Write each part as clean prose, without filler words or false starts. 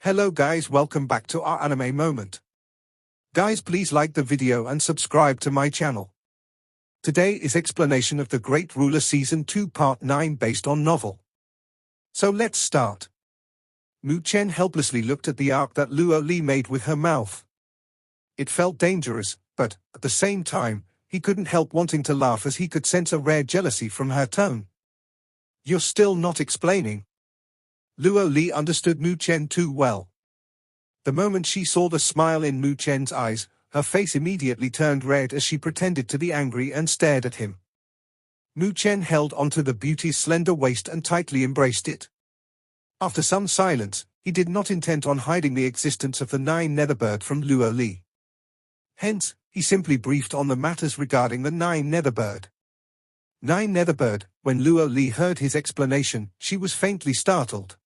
Hello guys, welcome back to our anime moment. Guys, please like the video and subscribe to my channel. Today is explanation of The Great Ruler Season 2 Part 9 based on novel. So let's start. Mu Chen helplessly looked at the arc that Luo Li made with her mouth. It felt dangerous, but, at the same time, he couldn't help wanting to laugh as he could sense a rare jealousy from her tone. You're still not explaining. Luo Li understood Mu Chen too well. The moment she saw the smile in Mu Chen's eyes, her face immediately turned red as she pretended to be angry and stared at him. Mu Chen held onto the beauty's slender waist and tightly embraced it. After some silence, he did not intend on hiding the existence of the 9 Netherbird from Luo Li. Hence, he simply briefed on the matters regarding the 9 Netherbird. 9 Netherbird. When Luo Li heard his explanation, she was faintly startled.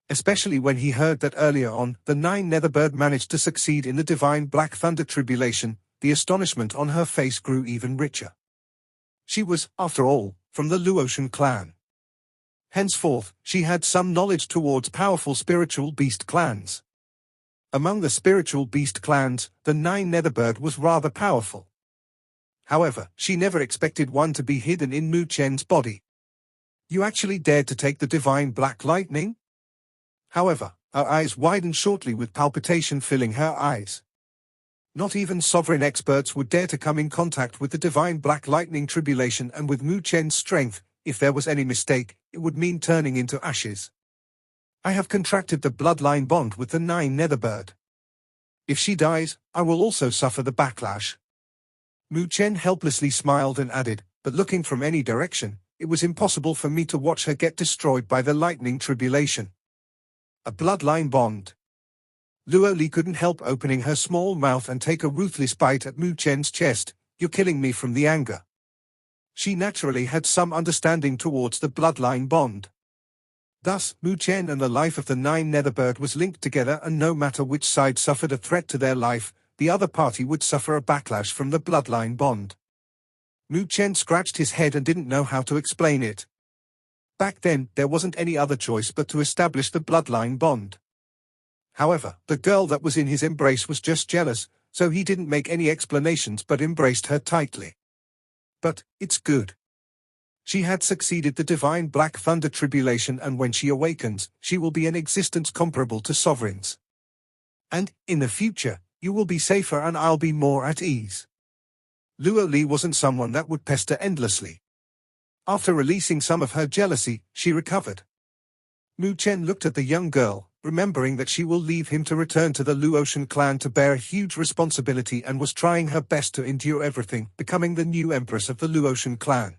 Especially when he heard that earlier on, the 9 Netherbird managed to succeed in the divine Black Thunder tribulation, the astonishment on her face grew even richer. She was, after all, from the Luotian clan. Henceforth, she had some knowledge towards powerful spiritual beast clans. Among the spiritual beast clans, the 9 Netherbird was rather powerful. However, she never expected one to be hidden in Mu Chen's body. You actually dared to take the divine black lightning? However, her eyes widened shortly with palpitation filling her eyes. Not even sovereign experts would dare to come in contact with the divine black lightning tribulation, and with Mu Chen's strength, if there was any mistake, it would mean turning into ashes. I have contracted the bloodline bond with the 9 Netherbird. If she dies, I will also suffer the backlash. Mu Chen helplessly smiled and added, but looking from any direction, it was impossible for me to watch her get destroyed by the lightning tribulation. A bloodline bond. Luo Li couldn't help opening her small mouth and take a ruthless bite at Mu Chen's chest. You're killing me from the anger. She naturally had some understanding towards the bloodline bond. Thus, Mu Chen and the life of the 9 Netherbird was linked together, and no matter which side suffered a threat to their life, the other party would suffer a backlash from the bloodline bond. Mu Chen scratched his head and didn't know how to explain it. Back then, there wasn't any other choice but to establish the bloodline bond. However, the girl that was in his embrace was just jealous, so he didn't make any explanations but embraced her tightly. But, it's good. She had succeeded the divine Black Thunder tribulation, and when she awakens, she will be an existence comparable to sovereigns. And, in the future, you will be safer and I'll be more at ease. Luo Li wasn't someone that would pester endlessly. After releasing some of her jealousy, she recovered. Mu Chen looked at the young girl, remembering that she will leave him to return to the Luotian clan to bear a huge responsibility, and was trying her best to endure everything, becoming the new empress of the Luotian clan.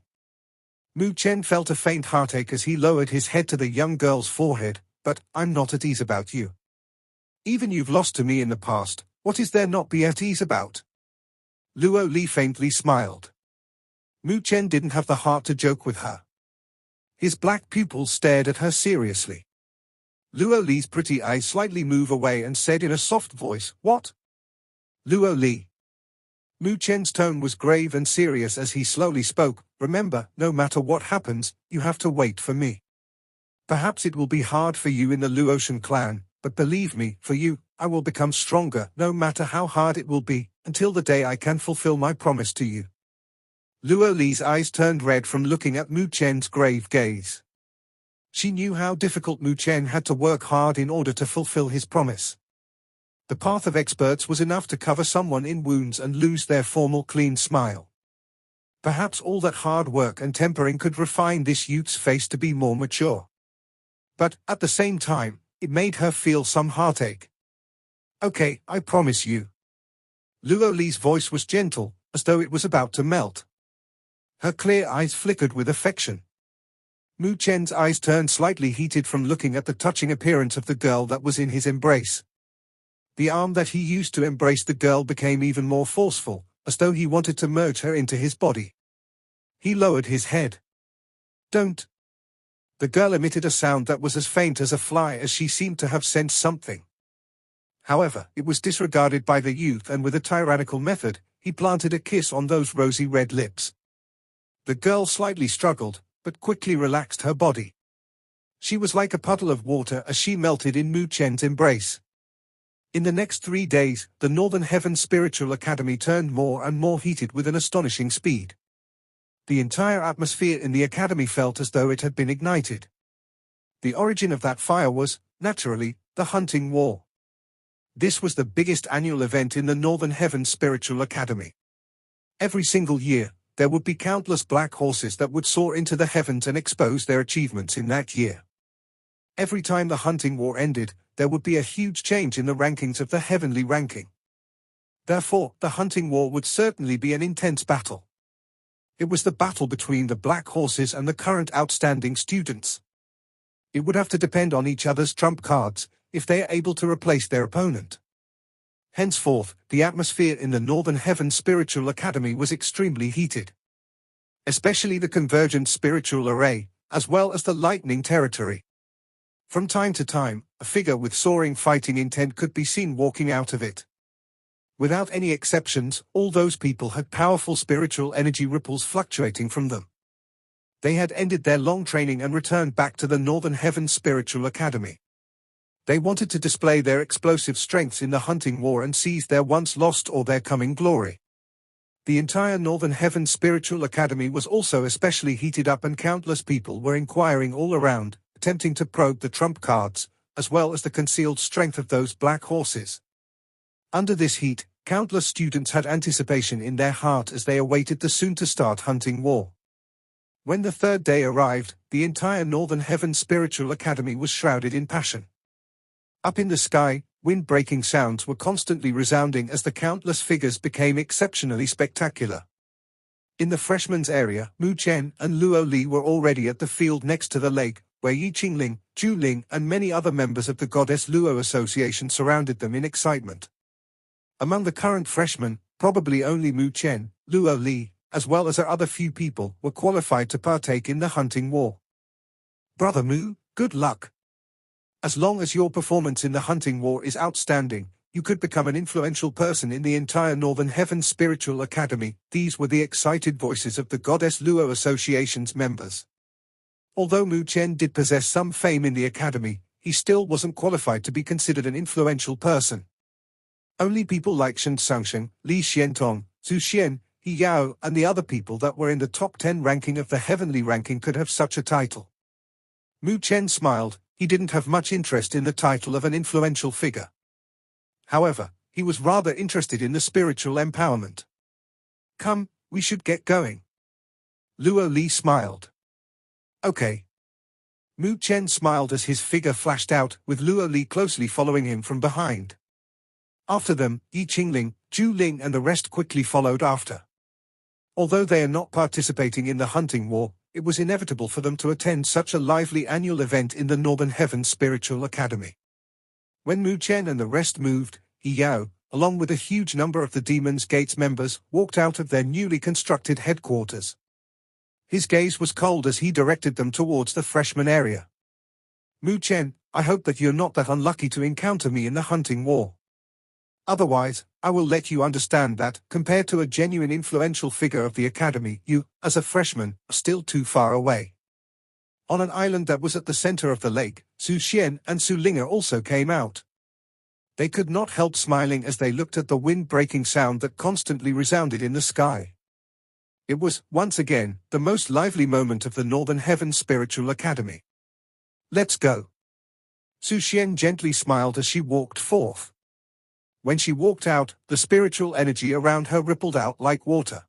Mu Chen felt a faint heartache as he lowered his head to the young girl's forehead, but I'm not at ease about you. Even you've lost to me in the past, what is there not be at ease about? Luo Li faintly smiled. Mu Chen didn't have the heart to joke with her. His black pupils stared at her seriously. Luo Li's pretty eyes slightly move away and said in a soft voice, "What?" Luo Li. Mu Chen's tone was grave and serious as he slowly spoke, "Remember, no matter what happens, you have to wait for me. Perhaps it will be hard for you in the Luotian clan, but believe me, for you, I will become stronger, no matter how hard it will be, until the day I can fulfill my promise to you." Luo Li's eyes turned red from looking at Mu Chen's grave gaze. She knew how difficult Mu Chen had to work hard in order to fulfill his promise. The path of experts was enough to cover someone in wounds and lose their formal clean smile. Perhaps all that hard work and tempering could refine this youth's face to be more mature. But, at the same time, it made her feel some heartache. "Okay, I promise you." Luo Li's voice was gentle, as though it was about to melt. Her clear eyes flickered with affection. Mu Chen's eyes turned slightly heated from looking at the touching appearance of the girl that was in his embrace. The arm that he used to embrace the girl became even more forceful, as though he wanted to merge her into his body. He lowered his head. "Don't." The girl emitted a sound that was as faint as a fly, as she seemed to have sensed something. However, it was disregarded by the youth, and with a tyrannical method, he planted a kiss on those rosy red lips. The girl slightly struggled, but quickly relaxed her body. She was like a puddle of water as she melted in Mu Chen's embrace. In the next 3 days, the Northern Heaven Spiritual Academy turned more and more heated with an astonishing speed. The entire atmosphere in the academy felt as though it had been ignited. The origin of that fire was, naturally, the hunting war. This was the biggest annual event in the Northern Heaven Spiritual Academy. Every single year, there would be countless black horses that would soar into the heavens and expose their achievements in that year. Every time the hunting war ended, there would be a huge change in the rankings of the heavenly ranking. Therefore, the hunting war would certainly be an intense battle. It was the battle between the black horses and the current outstanding students. It would have to depend on each other's trump cards, if they are able to replace their opponent. Henceforth, the atmosphere in the Northern Heaven Spiritual Academy was extremely heated. Especially the Convergent Spiritual Array, as well as the Lightning Territory. From time to time, a figure with soaring fighting intent could be seen walking out of it. Without any exceptions, all those people had powerful spiritual energy ripples fluctuating from them. They had ended their long training and returned back to the Northern Heaven Spiritual Academy. They wanted to display their explosive strengths in the hunting war and seize their once lost or their coming glory. The entire Northern Heaven Spiritual Academy was also especially heated up, and countless people were inquiring all around, attempting to probe the trump cards, as well as the concealed strength of those black horses. Under this heat, countless students had anticipation in their heart as they awaited the soon-to-start hunting war. When the third day arrived, the entire Northern Heaven Spiritual Academy was shrouded in passion. Up in the sky, wind-breaking sounds were constantly resounding as the countless figures became exceptionally spectacular. In the freshmen's area, Mu Chen and Luo Li were already at the field next to the lake, where Yi Qingling, Zhu Ling and many other members of the Goddess Luo Association surrounded them in excitement. Among the current freshmen, probably only Mu Chen, Luo Li, as well as other few people, were qualified to partake in the hunting war. Brother Mu, good luck. As long as your performance in the hunting war is outstanding, you could become an influential person in the entire Northern Heaven Spiritual Academy. These were the excited voices of the Goddess Luo Association's members. Although Mu Chen did possess some fame in the academy, he still wasn't qualified to be considered an influential person. Only people like Shen Sangsheng, Li Xiantong, Zhu Xian, He Yao, and the other people that were in the top 10 ranking of the heavenly ranking could have such a title. Mu Chen smiled. He didn't have much interest in the title of an influential figure. However, he was rather interested in the spiritual empowerment. Come, we should get going. Luo Li smiled. Okay. Mu Chen smiled as his figure flashed out, with Luo Li closely following him from behind. After them, Yi Qingling, Zhu Ling and the rest quickly followed after. Although they are not participating in the hunting war, it was inevitable for them to attend such a lively annual event in the Northern Heaven Spiritual Academy. When Mu Chen and the rest moved, He Yao, along with a huge number of the Demon's Gates members, walked out of their newly constructed headquarters. His gaze was cold as he directed them towards the freshman area. Mu Chen, I hope that you're not that unlucky to encounter me in the hunting war. Otherwise, I will let you understand that, compared to a genuine influential figure of the academy, you, as a freshman, are still too far away. On an island that was at the center of the lake, Su Xian and Su Linger also came out. They could not help smiling as they looked at the wind-breaking sound that constantly resounded in the sky. It was, once again, the most lively moment of the Northern Heaven Spiritual Academy. Let's go. Su Xian gently smiled as she walked forth. When she walked out, the spiritual energy around her rippled out like water.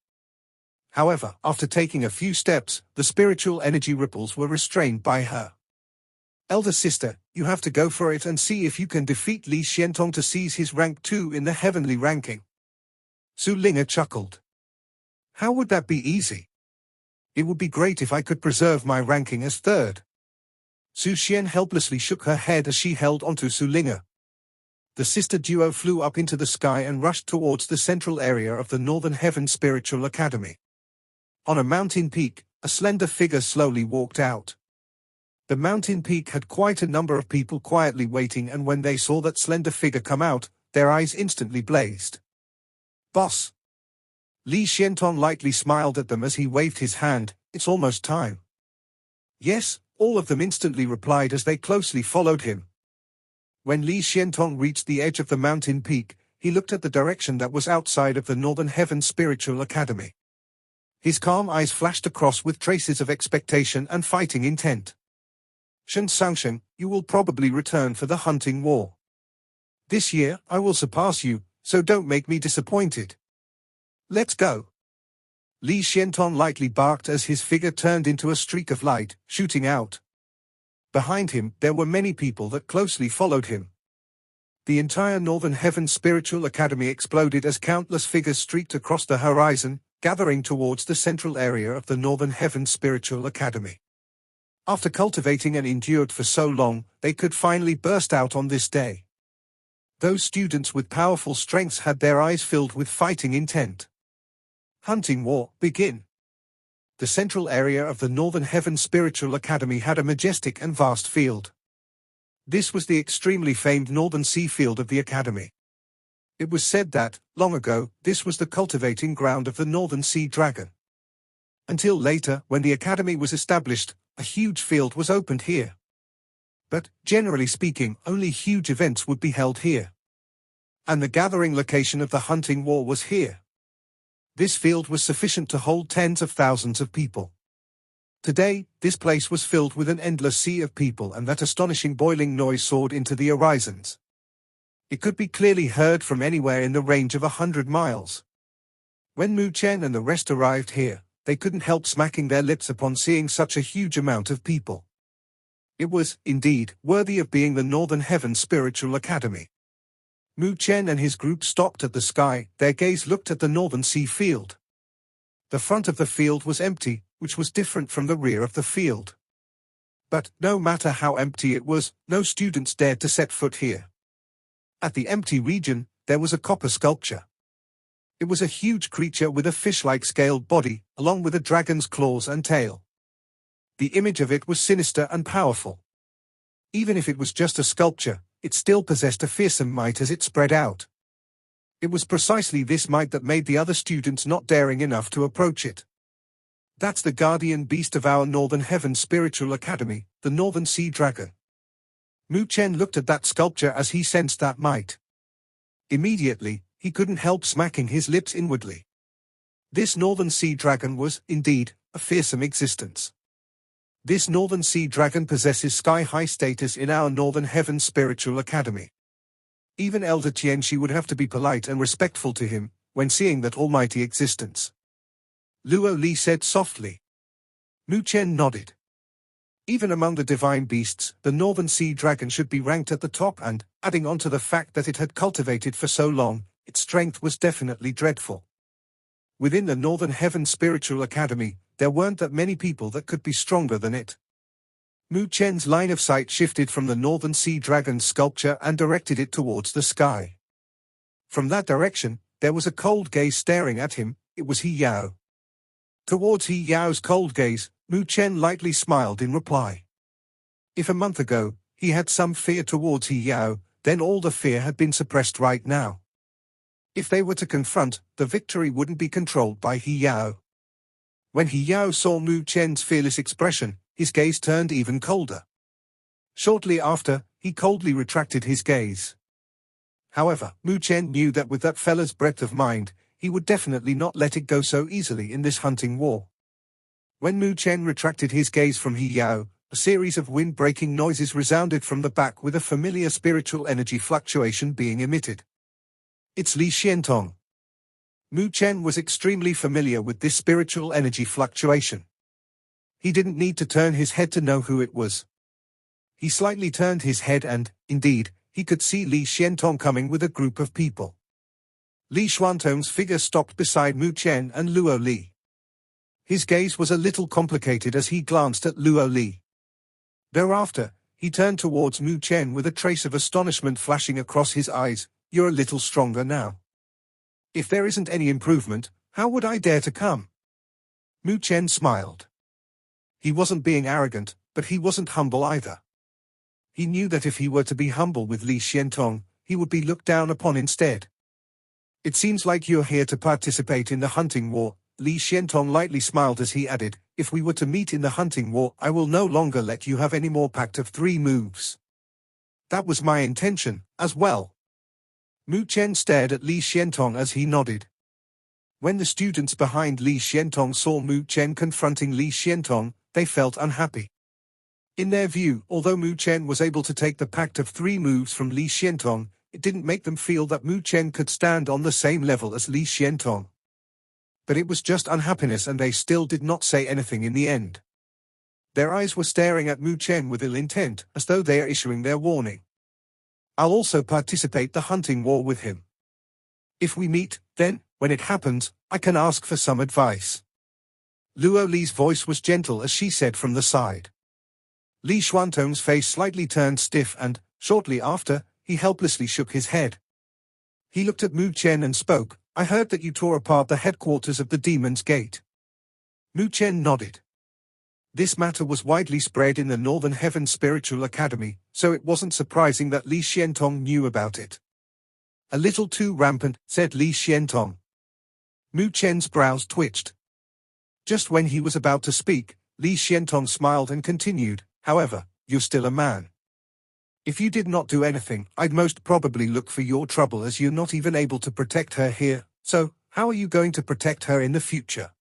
However, after taking a few steps, the spiritual energy ripples were restrained by her. Elder sister, you have to go for it and see if you can defeat Li Xiantong to seize his rank 2 in the heavenly ranking. Su Linger chuckled. How would that be easy? It would be great if I could preserve my ranking as 3rd. Su Xian helplessly shook her head as she held onto Su Linger. The sister duo flew up into the sky and rushed towards the central area of the Northern Heaven Spiritual Academy. On a mountain peak, a slender figure slowly walked out. The mountain peak had quite a number of people quietly waiting, and when they saw that slender figure come out, their eyes instantly blazed. Boss! Li Xiantong lightly smiled at them as he waved his hand. It's almost time. Yes, All of them instantly replied as they closely followed him. When Li Xiantong reached the edge of the mountain peak, he looked at the direction that was outside of the Northern Heaven Spiritual Academy. His calm eyes flashed across with traces of expectation and fighting intent. "Shen Sangsheng, you will probably return for the hunting war. This year, I will surpass you, so don't make me disappointed. Let's go." Li Xiantong lightly barked as his figure turned into a streak of light, shooting out. Behind him, there were many people that closely followed him. The entire Northern Heaven Spiritual Academy exploded as countless figures streaked across the horizon, gathering towards the central area of the Northern Heaven Spiritual Academy. After cultivating and endured for so long, they could finally burst out on this day. Those students with powerful strengths had their eyes filled with fighting intent. Hunting war, begin. The central area of the Northern Heaven Spiritual Academy had a majestic and vast field. This was the extremely famed Northern Sea Field of the Academy. It was said that, long ago, this was the cultivating ground of the Northern Sea Dragon. Until later, when the Academy was established, a huge field was opened here. But, generally speaking, only huge events would be held here. And the gathering location of the hunting war was here. This field was sufficient to hold tens of thousands of people. Today, this place was filled with an endless sea of people, and that astonishing boiling noise soared into the horizons. It could be clearly heard from anywhere in the range of 100 miles. When Mu Chen and the rest arrived here, they couldn't help smacking their lips upon seeing such a huge amount of people. It was, indeed, worthy of being the Northern Heaven Spiritual Academy. Mu Chen and his group stopped at the sky, their gaze looked at the Northern Sea Field. The front of the field was empty, which was different from the rear of the field. But, no matter how empty it was, no students dared to set foot here. At the empty region, there was a copper sculpture. It was a huge creature with a fish-like scaled body, along with a dragon's claws and tail. The image of it was sinister and powerful. Even if it was just a sculpture, it still possessed a fearsome might as it spread out. It was precisely this might that made the other students not daring enough to approach it. "That's the guardian beast of our Northern Heaven Spiritual Academy, the Northern Sea Dragon." Mu Chen looked at that sculpture as he sensed that might. Immediately, he couldn't help smacking his lips inwardly. This Northern Sea Dragon was, indeed, a fearsome existence. This Northern Sea Dragon possesses sky-high status in our Northern Heaven Spiritual Academy. Even Elder Tianxi would have to be polite and respectful to him, when seeing that almighty existence. Luo Li said softly. Mu Chen nodded. Even among the divine beasts, the Northern Sea Dragon should be ranked at the top, and, adding on to the fact that it had cultivated for so long, its strength was definitely dreadful. Within the Northern Heaven Spiritual Academy, there weren't that many people that could be stronger than it. Mu Chen's line of sight shifted from the Northern Sea Dragon's sculpture and directed it towards the sky. From that direction, there was a cold gaze staring at him. It was He Yao. Towards He Yao's cold gaze, Mu Chen lightly smiled in reply. If a month ago, he had some fear towards He Yao, then all the fear had been suppressed right now. If they were to confront, the victory wouldn't be controlled by He Yao. When He Yao saw Mu Chen's fearless expression, his gaze turned even colder. Shortly after, he coldly retracted his gaze. However, Mu Chen knew that with that fella's breadth of mind, he would definitely not let it go so easily in this hunting war. When Mu Chen retracted his gaze from He Yao, a series of wind-breaking noises resounded from the back, with a familiar spiritual energy fluctuation being emitted. It's Li Xiantong. Mu Chen was extremely familiar with this spiritual energy fluctuation. He didn't need to turn his head to know who it was. He slightly turned his head and, indeed, he could see Li Xiantong coming with a group of people. Li Xuantong's figure stopped beside Mu Chen and Luo Li. His gaze was a little complicated as he glanced at Luo Li. Thereafter, he turned towards Mu Chen with a trace of astonishment flashing across his eyes. "You're a little stronger now. If there isn't any improvement, how would I dare to come?" Mu Chen smiled. He wasn't being arrogant, but he wasn't humble either. He knew that if he were to be humble with Li Xiantong, he would be looked down upon instead. "It seems like you're here to participate in the hunting war." Li Xiantong lightly smiled as he added, if we were to meet in the hunting war, I will no longer let you have any more pact of 3 moves. That was my intention, as well. Mu Chen stared at Li Xiantong as he nodded. When the students behind Li Xiantong saw Mu Chen confronting Li Xiantong, they felt unhappy. In their view, although Mu Chen was able to take the pact of 3 moves from Li Xiantong, it didn't make them feel that Mu Chen could stand on the same level as Li Xiantong. But it was just unhappiness, and they still did not say anything in the end. Their eyes were staring at Mu Chen with ill intent, as though they are issuing their warning. I'll also participate the hunting war with him. If we meet, then, when it happens, I can ask for some advice. Luo Li's voice was gentle as she said from the side. Li Xuantong's face slightly turned stiff and, shortly after, he helplessly shook his head. He looked at Mu Chen and spoke, I heard that you tore apart the headquarters of the Demon's Gate. Mu Chen nodded. This matter was widely spread in the Northern Heaven Spiritual Academy, so it wasn't surprising that Li Xiantong knew about it. A little too rampant, said Li Xiantong. Mu Chen's brows twitched. Just when he was about to speak, Li Xiantong smiled and continued, however, you're still a man. If you did not do anything, I'd most probably look for your trouble, as you're not even able to protect her here, so, how are you going to protect her in the future?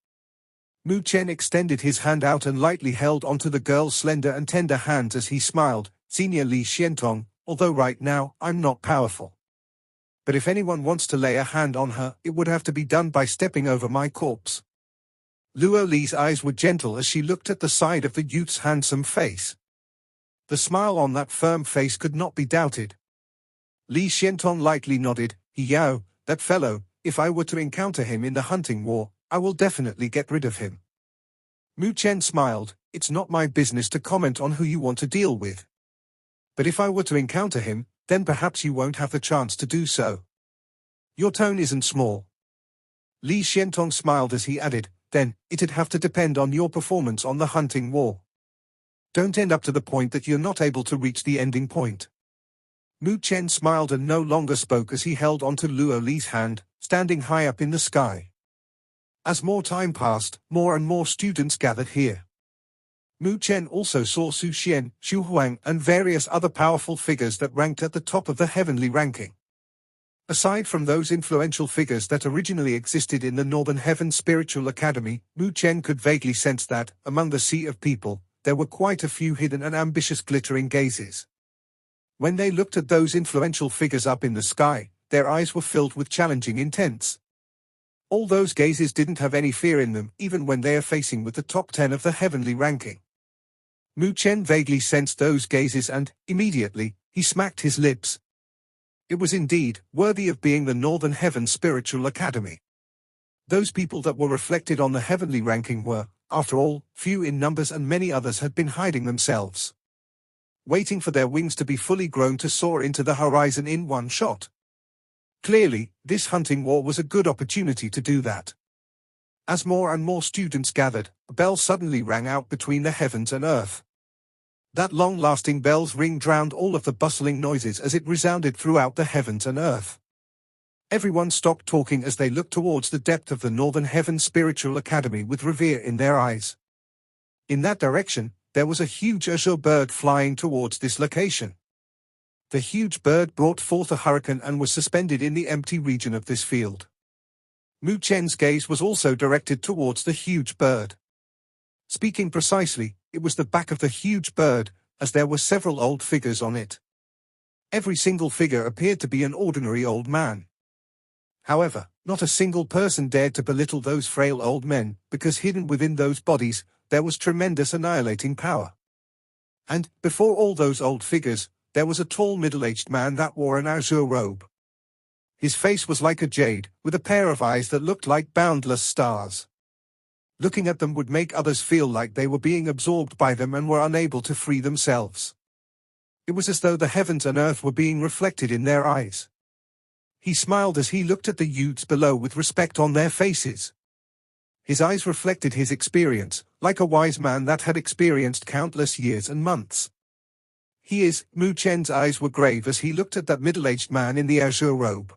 Mu Chen extended his hand out and lightly held onto the girl's slender and tender hands as he smiled, Senior Li Xiantong, although right now, I'm not powerful. But if anyone wants to lay a hand on her, it would have to be done by stepping over my corpse. Luo Li's eyes were gentle as she looked at the side of the youth's handsome face. The smile on that firm face could not be doubted. Li Xiantong lightly nodded, Yao, that fellow, if I were to encounter him in the hunting war, I will definitely get rid of him. Mu Chen smiled, it's not my business to comment on who you want to deal with. But if I were to encounter him, then perhaps you won't have the chance to do so. Your tone isn't small. Li Xiantong smiled as he added, then, it'd have to depend on your performance on the hunting war. Don't end up to the point that you're not able to reach the ending point. Mu Chen smiled and no longer spoke as he held onto Luo Li's hand, standing high up in the sky. As more time passed, more and more students gathered here. Mu Chen also saw Su Xian, Xu Huang, and various other powerful figures that ranked at the top of the heavenly ranking. Aside from those influential figures that originally existed in the Northern Heaven Spiritual Academy, Mu Chen could vaguely sense that, among the sea of people, there were quite a few hidden and ambitious glittering gazes. When they looked at those influential figures up in the sky, their eyes were filled with challenging intents. All those gazes didn't have any fear in them, even when they are facing with the top 10 of the heavenly ranking. Mu Chen vaguely sensed those gazes and, immediately, he smacked his lips. It was indeed worthy of being the Northern Heaven Spiritual Academy. Those people that were reflected on the heavenly ranking were, after all, few in numbers, and many others had been hiding themselves, waiting for their wings to be fully grown to soar into the horizon in one shot. Clearly, this hunting war was a good opportunity to do that. As more and more students gathered, a bell suddenly rang out between the heavens and earth. That long-lasting bell's ring drowned all of the bustling noises as it resounded throughout the heavens and earth. Everyone stopped talking as they looked towards the depth of the Northern Heaven Spiritual Academy with revere in their eyes. In that direction, there was a huge azure bird flying towards this location. The huge bird brought forth a hurricane and was suspended in the empty region of this field. Mu Chen's gaze was also directed towards the huge bird. Speaking precisely, it was the back of the huge bird, as there were several old figures on it. Every single figure appeared to be an ordinary old man. However, not a single person dared to belittle those frail old men, because hidden within those bodies, there was tremendous annihilating power. And, before all those old figures, there was a tall middle-aged man that wore an azure robe. His face was like a jade, with a pair of eyes that looked like boundless stars. Looking at them would make others feel like they were being absorbed by them and were unable to free themselves. It was as though the heavens and earth were being reflected in their eyes. He smiled as he looked at the youths below with respect on their faces. His eyes reflected his experience, like a wise man that had experienced countless years and months. Mu Chen's eyes were grave as he looked at that middle-aged man in the azure robe.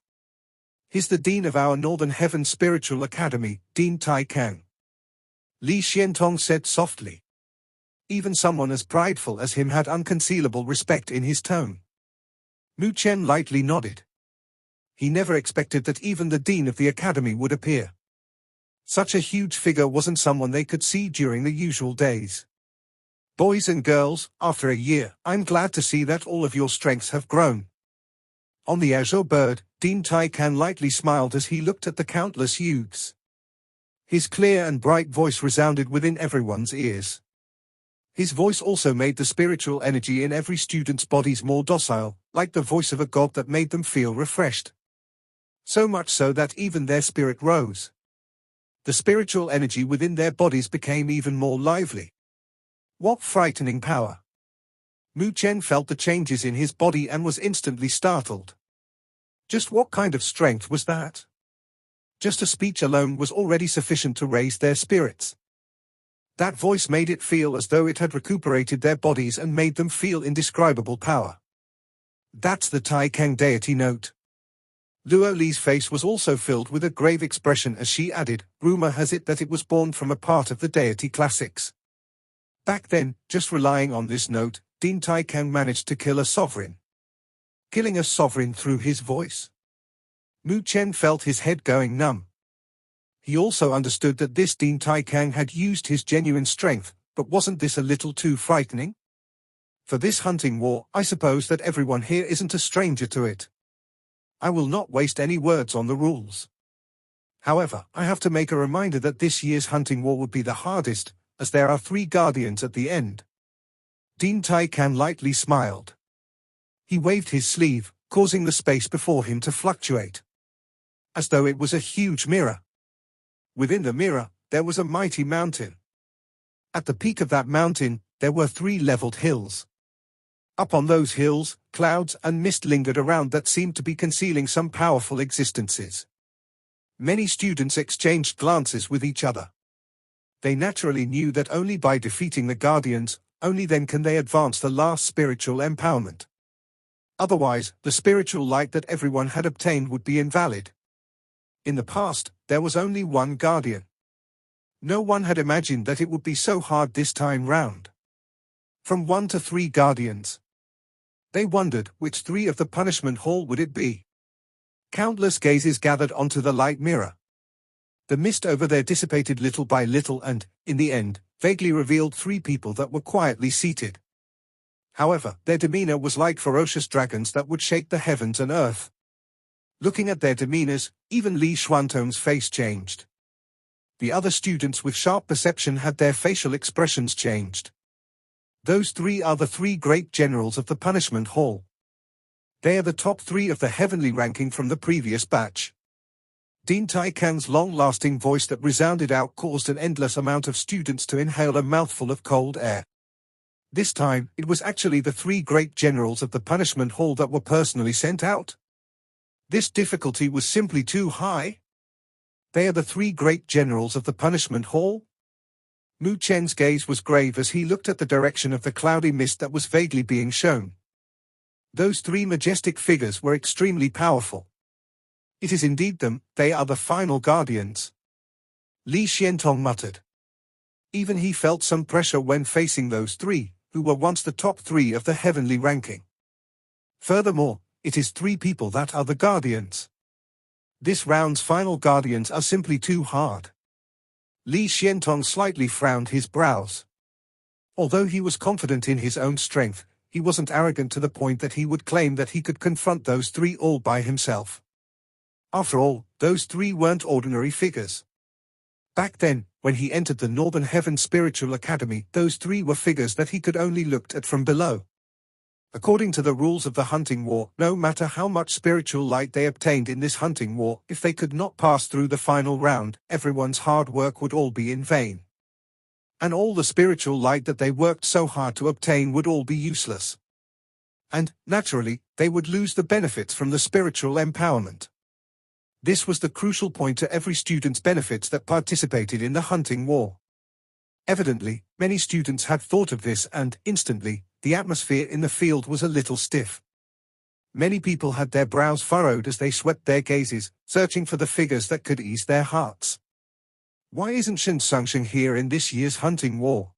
He's the dean of our Northern Heaven Spiritual Academy, Dean Taikang. Li Xiantong said softly. Even someone as prideful as him had unconcealable respect in his tone. Mu Chen lightly nodded. He never expected that even the dean of the academy would appear. Such a huge figure wasn't someone they could see during the usual days. Boys and girls, after a year, I'm glad to see that all of your strengths have grown. On the azure bird, Dean Taikang lightly smiled as he looked at the countless youths. His clear and bright voice resounded within everyone's ears. His voice also made the spiritual energy in every student's bodies more docile, like the voice of a god that made them feel refreshed. So much so that even their spirit rose. The spiritual energy within their bodies became even more lively. What frightening power! Mu Chen felt the changes in his body and was instantly startled. Just what kind of strength was that? Just a speech alone was already sufficient to raise their spirits. That voice made it feel as though it had recuperated their bodies and made them feel indescribable power. That's the Taikang deity note. Luo Li's face was also filled with a grave expression as she added, rumor has it that it was born from a part of the deity classics. Back then, just relying on this note, Dean Taikang managed to kill a sovereign. Killing a sovereign through his voice? Mu Chen felt his head going numb. He also understood that this Dean Taikang had used his genuine strength, but wasn't this a little too frightening? For this hunting war, I suppose that everyone here isn't a stranger to it. I will not waste any words on the rules. However, I have to make a reminder that this year's hunting war would be the hardest, as there are 3 guardians at the end. Dean Taikang lightly smiled. He waved his sleeve, causing the space before him to fluctuate. As though it was a huge mirror. Within the mirror, there was a mighty mountain. At the peak of that mountain, there were 3 leveled hills. Up on those hills, clouds and mist lingered around that seemed to be concealing some powerful existences. Many students exchanged glances with each other. They naturally knew that only by defeating the guardians, only then can they advance the last spiritual empowerment. Otherwise, the spiritual light that everyone had obtained would be invalid. In the past, there was only one guardian. No one had imagined that it would be so hard this time round. From 1 to 3 guardians. They wondered which 3 of the punishment hall would it be. Countless gazes gathered onto the light mirror. The mist over there dissipated little by little and, in the end, vaguely revealed 3 people that were quietly seated. However, their demeanor was like ferocious dragons that would shake the heavens and earth. Looking at their demeanors, even Li Xuantong's face changed. The other students with sharp perception had their facial expressions changed. Those 3 are the 3 great generals of the punishment hall. They are the top 3 of the heavenly ranking from the previous batch. Dean Taikang's long-lasting voice that resounded out caused an endless amount of students to inhale a mouthful of cold air. This time, it was actually the 3 great generals of the punishment hall that were personally sent out. This difficulty was simply too high. They are the 3 great generals of the punishment hall? Mu Chen's gaze was grave as he looked at the direction of the cloudy mist that was vaguely being shown. Those 3 majestic figures were extremely powerful. It is indeed them, they are the final guardians. Li Xiantong muttered. Even he felt some pressure when facing those 3, who were once the top 3 of the heavenly ranking. Furthermore, it is 3 people that are the guardians. This round's final guardians are simply too hard. Li Xiantong slightly frowned his brows. Although he was confident in his own strength, he wasn't arrogant to the point that he would claim that he could confront those 3 all by himself. After all, those 3 weren't ordinary figures. Back then, when he entered the Northern Heaven Spiritual Academy, those 3 were figures that he could only look at from below. According to the rules of the hunting war, no matter how much spiritual light they obtained in this hunting war, if they could not pass through the final round, everyone's hard work would all be in vain. And all the spiritual light that they worked so hard to obtain would all be useless. And, naturally, they would lose the benefits from the spiritual empowerment. This was the crucial point to every student's benefits that participated in the hunting war. Evidently, many students had thought of this and, instantly, the atmosphere in the field was a little stiff. Many people had their brows furrowed as they swept their gazes, searching for the figures that could ease their hearts. Why isn't Chen Sansheng here in this year's hunting war?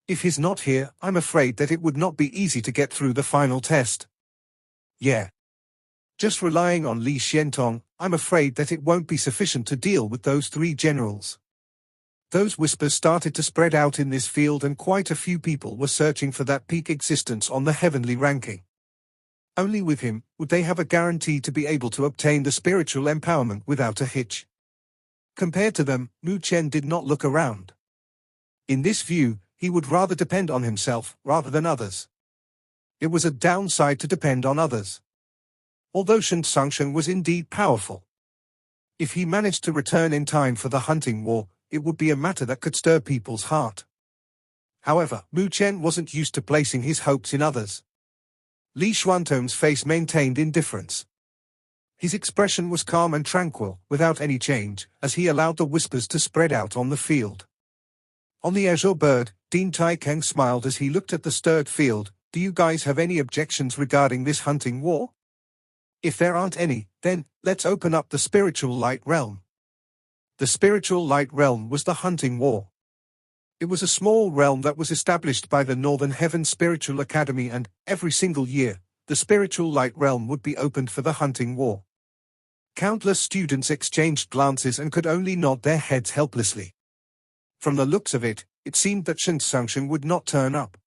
If he's not here, I'm afraid that it would not be easy to get through the final test. Yeah. Just relying on Li Xiantong, I'm afraid that it won't be sufficient to deal with those three generals. Those whispers started to spread out in this field, and quite a few people were searching for that peak existence on the heavenly ranking. Only with him would they have a guarantee to be able to obtain the spiritual empowerment without a hitch. Compared to them, Mu Chen did not look around. In this view, he would rather depend on himself rather than others. It was a downside to depend on others. Although Chen Sansheng was indeed powerful, if he managed to return in time for the hunting war, it would be a matter that could stir people's heart. However, Mu Chen wasn't used to placing his hopes in others. Li Xuantong's face maintained indifference. His expression was calm and tranquil, without any change, as he allowed the whispers to spread out on the field. On the azure bird, Dean Taikang smiled as he looked at the stirred field. Do you guys have any objections regarding this hunting war? If there aren't any, then let's open up the spiritual light realm. The spiritual light realm was the hunting war. It was a small realm that was established by the Northern Heaven Spiritual Academy, and every single year, the spiritual light realm would be opened for the hunting war. Countless students exchanged glances and could only nod their heads helplessly. From the looks of it, it seemed that Chen Sansheng would not turn up.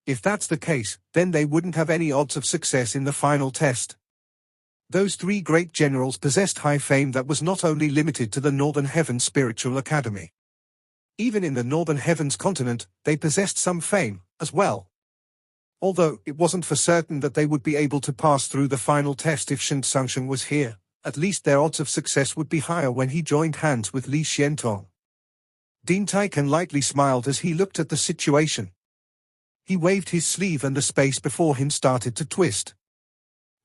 If that's the case, then they wouldn't have any odds of success in the final test. Those three great generals possessed high fame that was not only limited to the Northern Heaven Spiritual Academy. Even in the Northern Heavens continent, they possessed some fame, as well. Although it wasn't for certain that they would be able to pass through the final test if Chen Sansheng was here, at least their odds of success would be higher when he joined hands with Li Xiantong. Dean Taikang lightly smiled as he looked at the situation. He waved his sleeve and the space before him started to twist.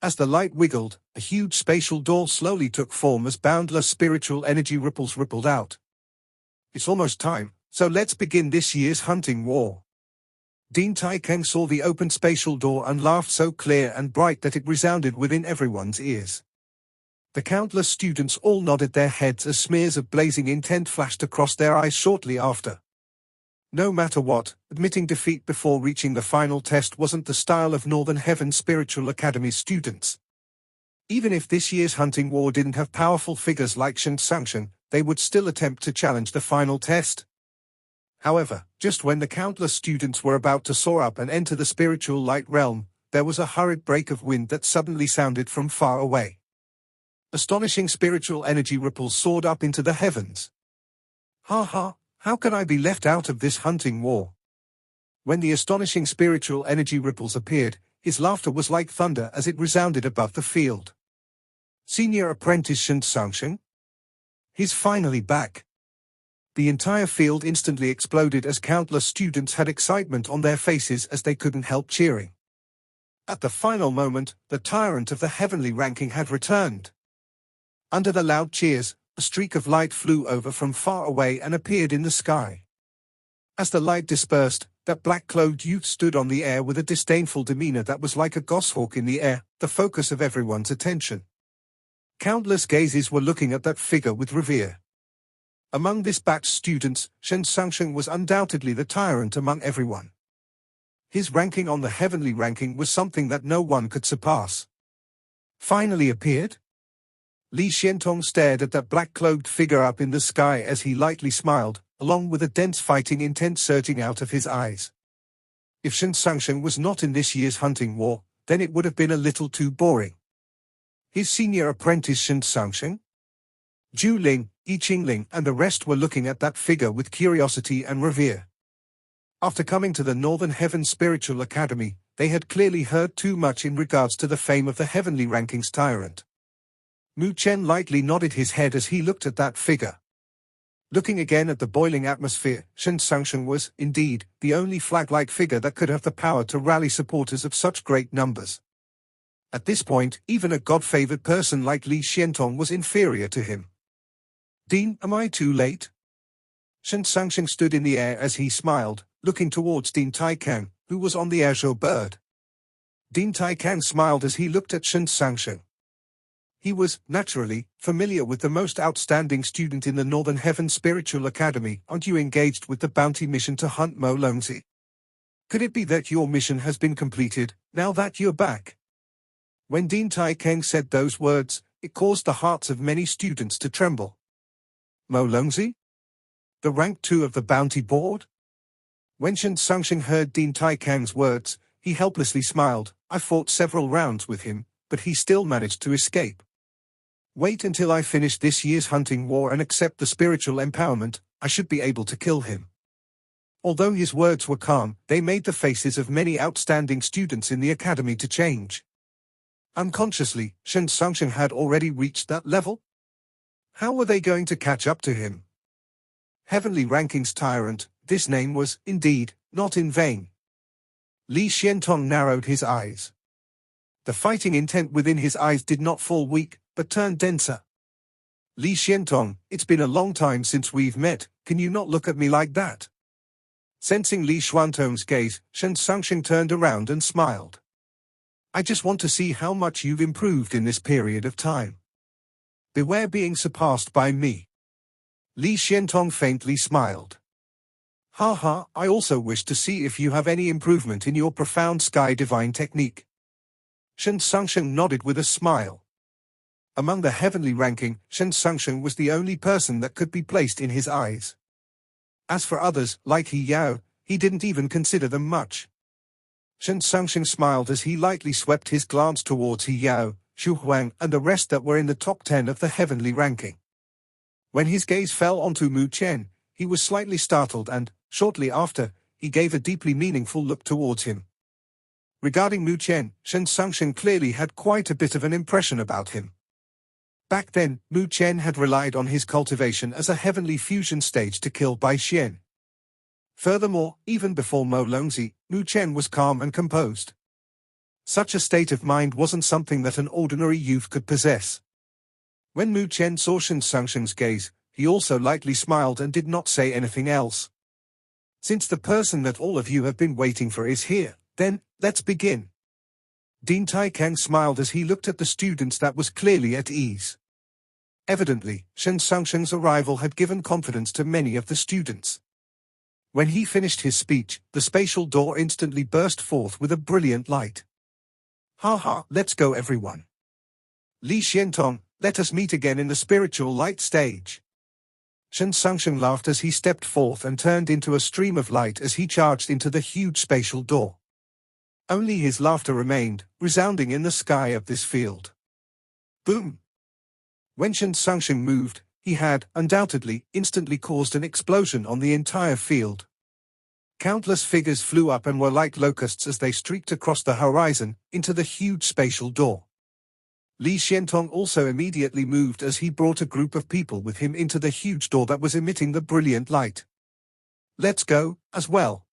As the light wiggled, a huge spatial door slowly took form as boundless spiritual energy ripples rippled out. It's almost time, so let's begin this year's hunting war. Dean Taikang saw the open spatial door and laughed so clear and bright that it resounded within everyone's ears. The countless students all nodded their heads as smears of blazing intent flashed across their eyes shortly after. No matter what, admitting defeat before reaching the final test wasn't the style of Northern Heaven Spiritual Academy's students. Even if this year's hunting war didn't have powerful figures like Chen Sansheng, they would still attempt to challenge the final test. However, just when the countless students were about to soar up and enter the spiritual light realm, there was a hurried break of wind that suddenly sounded from far away. Astonishing spiritual energy ripples soared up into the heavens. Ha ha! How can I be left out of this hunting war? When the astonishing spiritual energy ripples appeared, his laughter was like thunder as it resounded above the field. Senior apprentice Chen Sansheng? He's finally back. The entire field instantly exploded as countless students had excitement on their faces as they couldn't help cheering. At the final moment, the tyrant of the heavenly ranking had returned. Under the loud cheers, a streak of light flew over from far away and appeared in the sky. As the light dispersed, that black-clothed youth stood on the air with a disdainful demeanor that was like a goshawk in the air, the focus of everyone's attention. Countless gazes were looking at that figure with revere. Among this batch students, Chen Sansheng was undoubtedly the tyrant among everyone. His ranking on the heavenly ranking was something that no one could surpass. Finally appeared? Li Xiantong stared at that black-cloaked figure up in the sky as he lightly smiled, along with a dense fighting intent surging out of his eyes. If Chen Sansheng was not in this year's hunting war, then it would have been a little too boring. His senior apprentice Chen Sansheng? Zhu Ling, Yi Qingling and the rest were looking at that figure with curiosity and revere. After coming to the Northern Heaven Spiritual Academy, they had clearly heard too much in regards to the fame of the heavenly rankings tyrant. Mu Chen lightly nodded his head as he looked at that figure. Looking again at the boiling atmosphere, Chen Sansheng was, indeed, the only flag-like figure that could have the power to rally supporters of such great numbers. At this point, even a god-favored person like Li Xiantong was inferior to him. Dean, am I too late? Chen Sansheng stood in the air as he smiled, looking towards Dean Taikang, who was on the azure bird. Dean Taikang smiled as he looked at Chen Sansheng. He was, naturally, familiar with the most outstanding student in the Northern Heaven Spiritual Academy. Aren't you engaged with the bounty mission to hunt Mo Longzi? Could it be that your mission has been completed, now that you're back? When Dean Taikang said those words, it caused the hearts of many students to tremble. Mo Longzi? The rank 2 of the bounty board? When Chen Sangsheng heard Dean Taikang's words, he helplessly smiled. I fought several rounds with him, but he still managed to escape. Wait until I finish this year's hunting war and accept the spiritual empowerment, I should be able to kill him. Although his words were calm, they made the faces of many outstanding students in the academy to change. Unconsciously, Chen Sangsheng had already reached that level? How were they going to catch up to him? Heavenly Rankings Tyrant, this name was, indeed, not in vain. Li Xiantong narrowed his eyes. The fighting intent within his eyes did not fall weak, but turned denser. Li Xiantong, it's been a long time since we've met, can you not look at me like that? Sensing Li Xuantong's gaze, Chen Sangsheng turned around and smiled. I just want to see how much you've improved in this period of time. Beware being surpassed by me. Li Xiantong faintly smiled. Ha ha, I also wish to see if you have any improvement in your profound sky divine technique. Chen Sangsheng nodded with a smile. Among the heavenly ranking, Chen Sangsheng was the only person that could be placed in his eyes. As for others, like He Yao, he didn't even consider them much. Chen Sangsheng smiled as he lightly swept his glance towards He Yao, Xu Huang, and the rest that were in the top 10 of the heavenly ranking. When his gaze fell onto Mu Chen, he was slightly startled and, shortly after, he gave a deeply meaningful look towards him. Regarding Mu Chen, Chen Sangsheng clearly had quite a bit of an impression about him. Back then, Mu Chen had relied on his cultivation as a heavenly fusion stage to kill Bai Xian. Furthermore, even before Mo Longzi, Mu Chen was calm and composed. Such a state of mind wasn't something that an ordinary youth could possess. When Mu Chen saw Chen Sangsheng's gaze, he also lightly smiled and did not say anything else. Since the person that all of you have been waiting for is here, then, let's begin. Dean Taikang smiled as he looked at the students that was clearly at ease. Evidently, Chen Sangsheng's arrival had given confidence to many of the students. When he finished his speech, the spatial door instantly burst forth with a brilliant light. Ha ha, let's go everyone. Li Xiantong, let us meet again in the spiritual light stage. Chen Sangsheng laughed as he stepped forth and turned into a stream of light as he charged into the huge spatial door. Only his laughter remained, resounding in the sky of this field. Boom! When Chen Sangsheng moved, he had, undoubtedly, instantly caused an explosion on the entire field. Countless figures flew up and were like locusts as they streaked across the horizon, into the huge spatial door. Li Xiantong also immediately moved as he brought a group of people with him into the huge door that was emitting the brilliant light. Let's go, as well.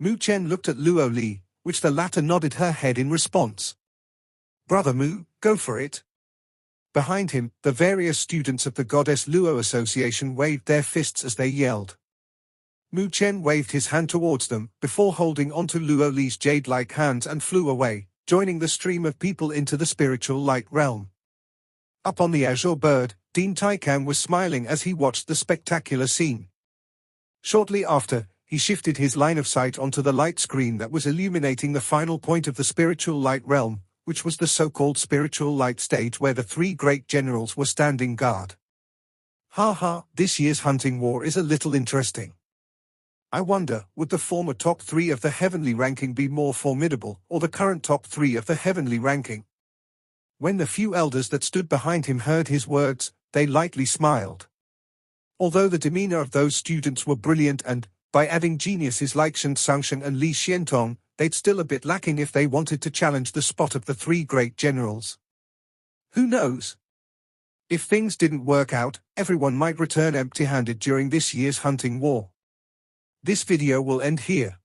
Mu Chen looked at Luo Li, which the latter nodded her head in response. Brother Mu, go for it. Behind him, the various students of the Goddess Luo Association waved their fists as they yelled. Mu Chen waved his hand towards them, before holding onto Luo Li's jade-like hands and flew away, joining the stream of people into the spiritual light realm. Up on the azure bird, Dean Taikang was smiling as he watched the spectacular scene. Shortly after, he shifted his line of sight onto the light screen that was illuminating the final point of the spiritual light realm, which was the so-called spiritual light stage where the 3 great generals were standing guard. Ha ha, this year's hunting war is a little interesting. I wonder, would the former top 3 of the heavenly ranking be more formidable, or the current top 3 of the heavenly ranking? When the few elders that stood behind him heard his words, they lightly smiled. Although the demeanor of those students were brilliant and, by adding geniuses like Chen Sangsheng and Li Xiantong, they'd still a bit lacking if they wanted to challenge the spot of the 3 great generals. Who knows? If things didn't work out, everyone might return empty-handed during this year's hunting war. This video will end here.